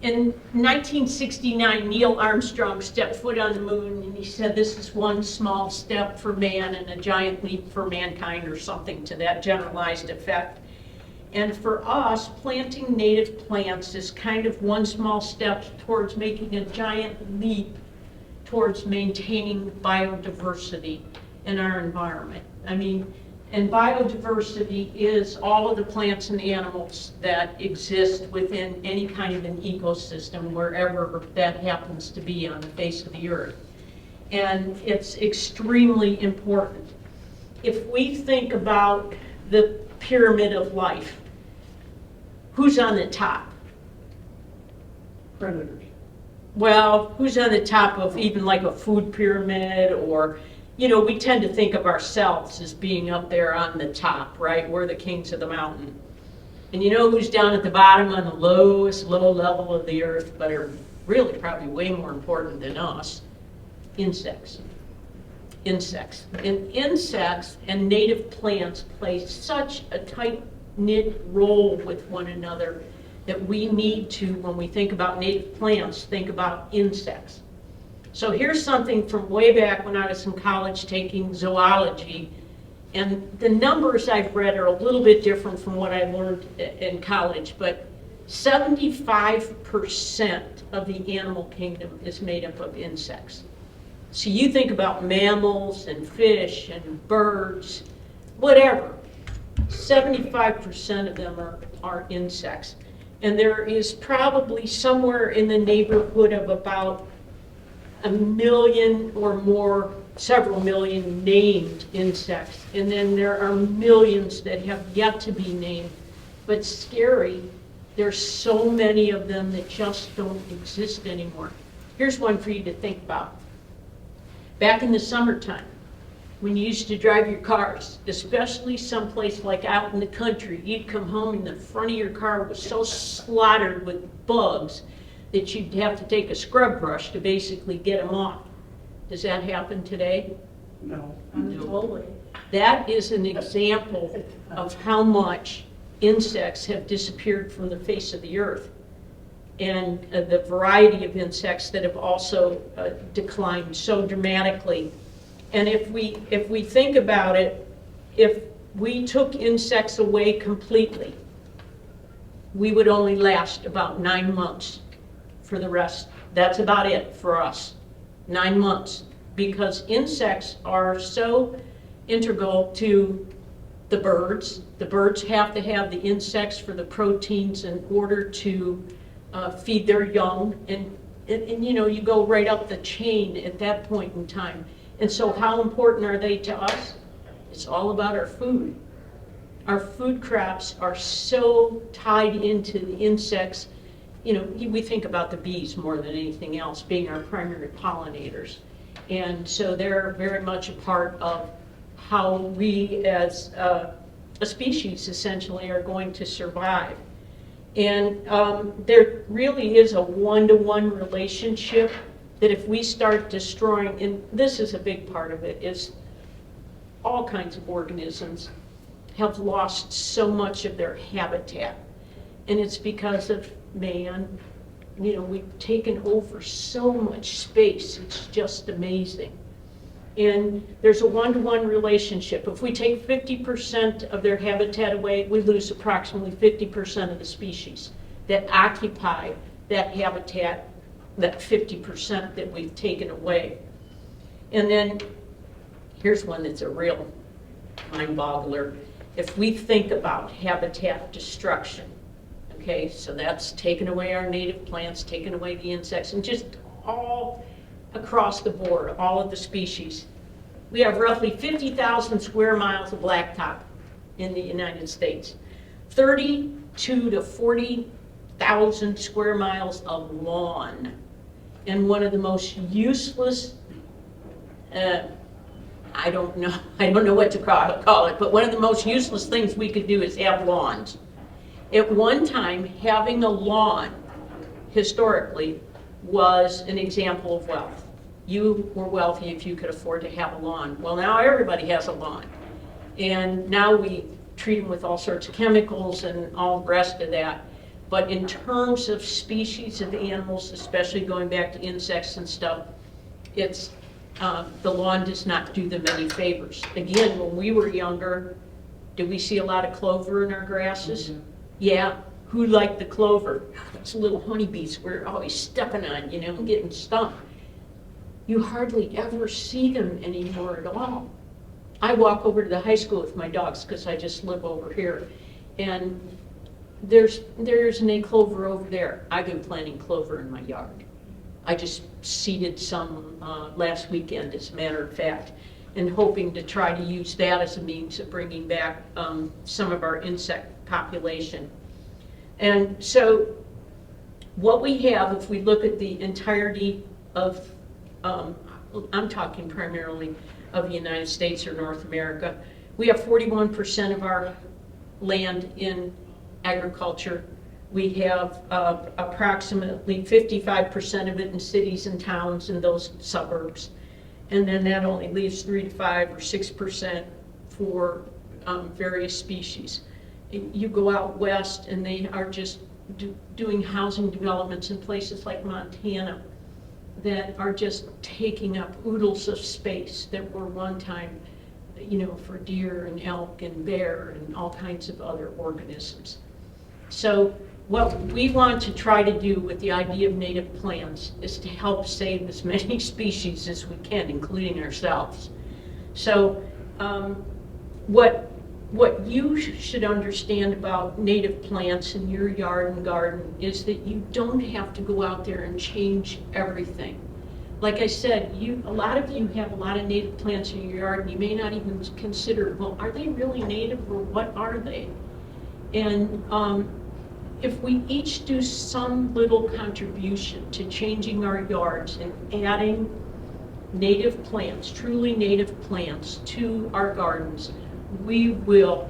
In 1969, Neil Armstrong stepped foot on the moon, and he said, "This is one small step for man and a giant leap for mankind," or something to that generalized effect. And for us, planting native plants is kind of one small step towards making a giant leap towards maintaining biodiversity in our environment. I mean, and biodiversity is all of the plants and animals that exist within any kind of an ecosystem, wherever that happens to be on the face of the earth. And it's extremely important. If we think about the pyramid of life, who's on the top? Predators. Well, who's on the top of even like a food pyramid? Or, you know, we tend to think of ourselves as being up there on the top, right? We're the kings of the mountain. And you know who's down at the bottom on the lowest low level of the earth, but are really probably way more important than us? Insects. Insects. And insects and native plants play such a tight-knit role with one another that we need to, when we think about native plants, think about insects. So here's something from way back when I was in college taking zoology, and the numbers I've read are a little bit different from what I learned in college, but 75% of the animal kingdom is made up of insects. So you think about mammals and fish and birds, whatever, 75% of them are insects. And there is probably somewhere in the neighborhood of about 1 million or more, several million named insects. And then there are millions that have yet to be named. But scary, there's so many of them that just don't exist anymore. Here's one for you to think about. Back in the summertime, when you used to drive your cars, especially someplace like out in the country, you'd come home and the front of your car was so slaughtered with bugs that you'd have to take a scrub brush to basically get them off. Does that happen today? No. Totally. That is an example of how much insects have disappeared from the face of the earth, and the variety of insects that have also declined so dramatically. And if we think about it, if we took insects away completely, we would only last about 9 months for the rest. That's about it for us, 9 months, because insects are so integral to the birds. The birds have to have the insects for the proteins in order to feed their young, and you know, you go right up the chain at that point in time. And so how important are they to us? It's all about our food. Our food crops are so tied into the insects. You know, we think about the bees more than anything else being our primary pollinators. And so they're very much a part of how we as a species essentially are going to survive. And there really is a one-to-one relationship that if we start destroying, and this is a big part of it, is all kinds of organisms have lost so much of their habitat. And it's because of man. You know, we've taken over so much space, it's just amazing. And there's a one-to-one relationship. If we take 50% of their habitat away, we lose approximately 50% of the species that occupy that habitat, that 50% that we've taken away. And then here's one that's a real mind-boggler. If we think about habitat destruction, okay, so that's taking away our native plants, taking away the insects, and just all across the board, all of the species. We have roughly 50,000 square miles of blacktop in the United States, 32 to 40,000 square miles of lawn, and one of the most useless, I don't know what to call it, but one of the most useless things we could do is have lawns. At one time, having a lawn, historically, was an example of wealth. You were wealthy if you could afford to have a lawn. Well, now everybody has a lawn. And now we treat them with all sorts of chemicals and all the rest of that. But in terms of species of animals, especially going back to insects and stuff, it's, the lawn does not do them any favors. Again, when we were younger, did we see a lot of clover in our grasses? Mm-hmm. Yeah. Who liked the clover? Those little honeybees we're always stepping on, you know, getting stung. You hardly ever see them anymore at all. I walk over to the high school with my dogs because I just live over here, and there's an clover over there. I've been planting clover in my yard. I just seeded some last weekend, as a matter of fact, and hoping to try to use that as a means of bringing back some of our insect population. And so what we have, if we look at the entirety of, I'm talking primarily of the United States or North America, we have 41% of our land in agriculture. We have approximately 55% of it in cities and towns and those suburbs. And then that only leaves 3 to 5 or 6% for various species. You go out west and they are just doing housing developments in places like Montana that are just taking up oodles of space that were one time, you know, for deer and elk and bear and all kinds of other organisms. So what we want to try to do with the idea of native plants is to help save as many species as we can, including ourselves. So what you should understand about native plants in your yard and garden is that you don't have to go out there and change everything. Like I said, a lot of you have a lot of native plants in your yard and you may not even consider, well, are they really native or what are they? And if we each do some little contribution to changing our yards and adding native plants, truly native plants to our gardens, we will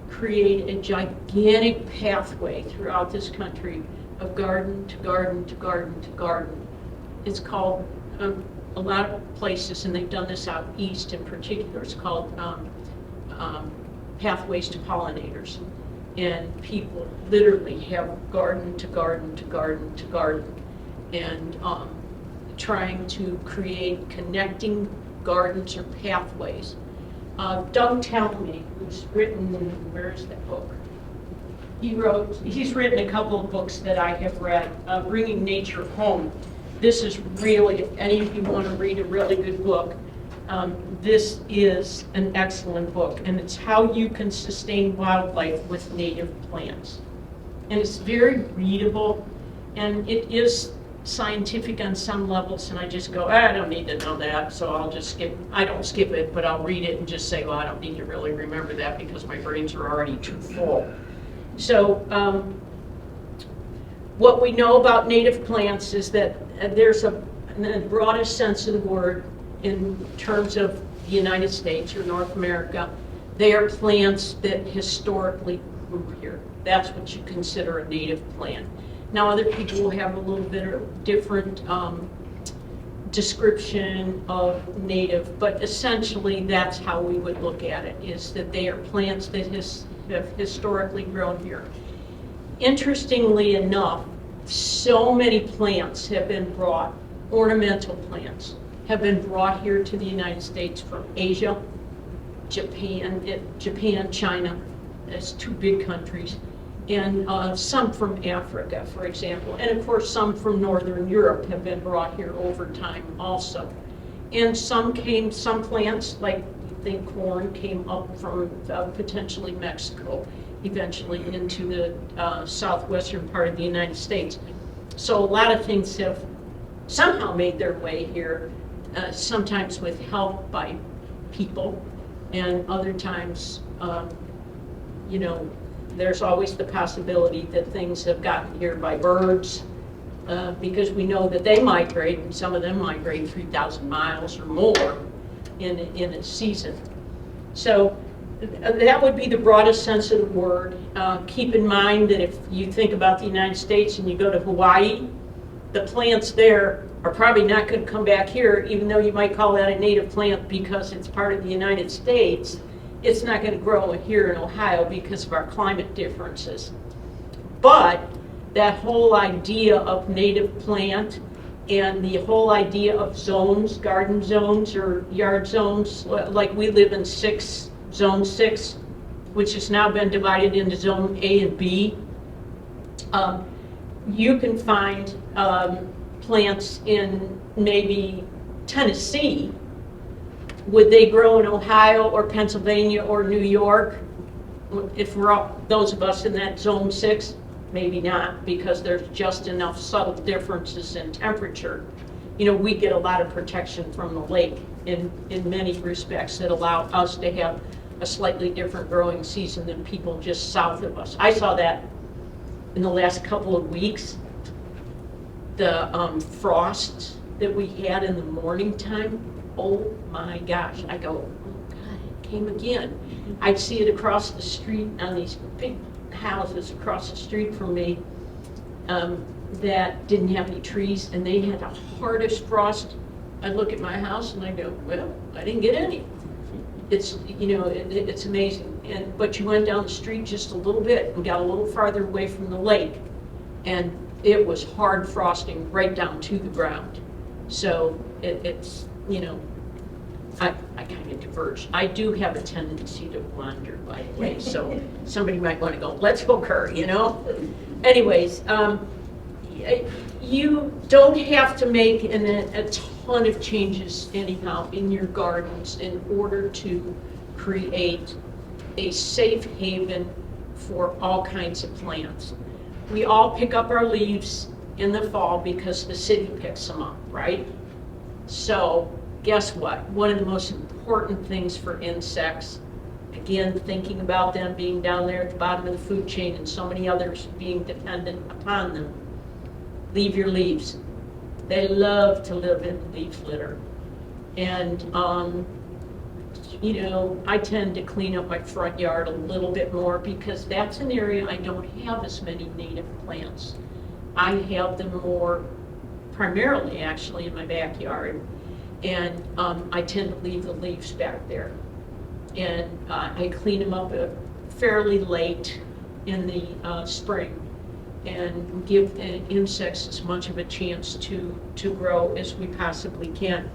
create a gigantic pathway throughout this country of garden to garden to garden to garden. It's called, a lot of places, and they've done this out east in particular, it's called pathways to pollinators. And people literally have garden to garden to garden to garden, and trying to create connecting gardens or pathways. Doug Tellamy, who's written, where is that book? He's written a couple of books that I have read, Bringing Nature Home. This is really, if any of you want to read a really good book, this is an excellent book, and it's how you can sustain wildlife with native plants. And it's very readable, and it is scientific on some levels, and I just go, I don't need to know that, so I'll just skip. I don't skip it, but I'll read it and just say, well, I don't need to really remember that because my brains are already too full. So what we know about native plants is that there's in the broadest sense of the word, in terms of the United States or North America, they are plants that historically grew here. That's what you consider a native plant. Now other people will have a little bit of different description of native, but essentially that's how we would look at it, is that they are plants that have historically grown here. Interestingly enough, so many plants have been brought, ornamental plants, have been brought here to the United States from Asia, Japan, China, as two big countries, and some from Africa, for example. And of course, some from Northern Europe have been brought here over time also. And some plants, like you think corn, came up from potentially Mexico, eventually into the southwestern part of the United States. So a lot of things have somehow made their way here, sometimes with help by people, and other times, you know, there's always the possibility that things have gotten here by birds, because we know that they migrate, and some of them migrate 3,000 miles or more in a season. So that would be the broadest sense of the word. Keep in mind that if you think about the United States and you go to Hawaii, the plants there are probably not going to come back here, even though you might call that a native plant because it's part of the United States. It's not going to grow here in Ohio because of our climate differences. But that whole idea of native plant and the whole idea of zones, garden zones or yard zones, like we live in zone 6, which has now been divided into zone A and B. You can find plants in maybe Tennessee. Would they grow in Ohio or Pennsylvania or New York? If we're all, those of us in that zone 6, maybe not, because there's just enough subtle differences in temperature. You know, we get a lot of protection from the lake in many respects that allow us to have a slightly different growing season than people just south of us. I saw that in the last couple of weeks. The frosts that we had in the morning time, oh my gosh, I go, oh God, it came again. I'd see it across the street on these big houses across the street from me that didn't have any trees, and they had the hardest frost. I look at my house and I go, well, I didn't get any. It's, you know, it's amazing. But you went down the street just a little bit and got a little farther away from the lake, and it was hard frosting right down to the ground. So it's, you know, I kind of diverged. I do have a tendency to wander, by the way, so somebody might want to go, let's hook her, you know? Anyways, you don't have to make a ton of changes anyhow in your gardens in order to create a safe haven for all kinds of plants. We all pick up our leaves in the fall because the city picks them up, right? So guess what? One of the most important things for insects, again, thinking about them being down there at the bottom of the food chain and so many others being dependent upon them, leave your leaves. They love to live in leaf litter. And, you know, I tend to clean up my front yard a little bit more because that's an area I don't have as many native plants. I have them more primarily actually in my backyard. And I tend to leave the leaves back there. And I clean them up fairly late in the spring and give insects as much of a chance to grow as we possibly can.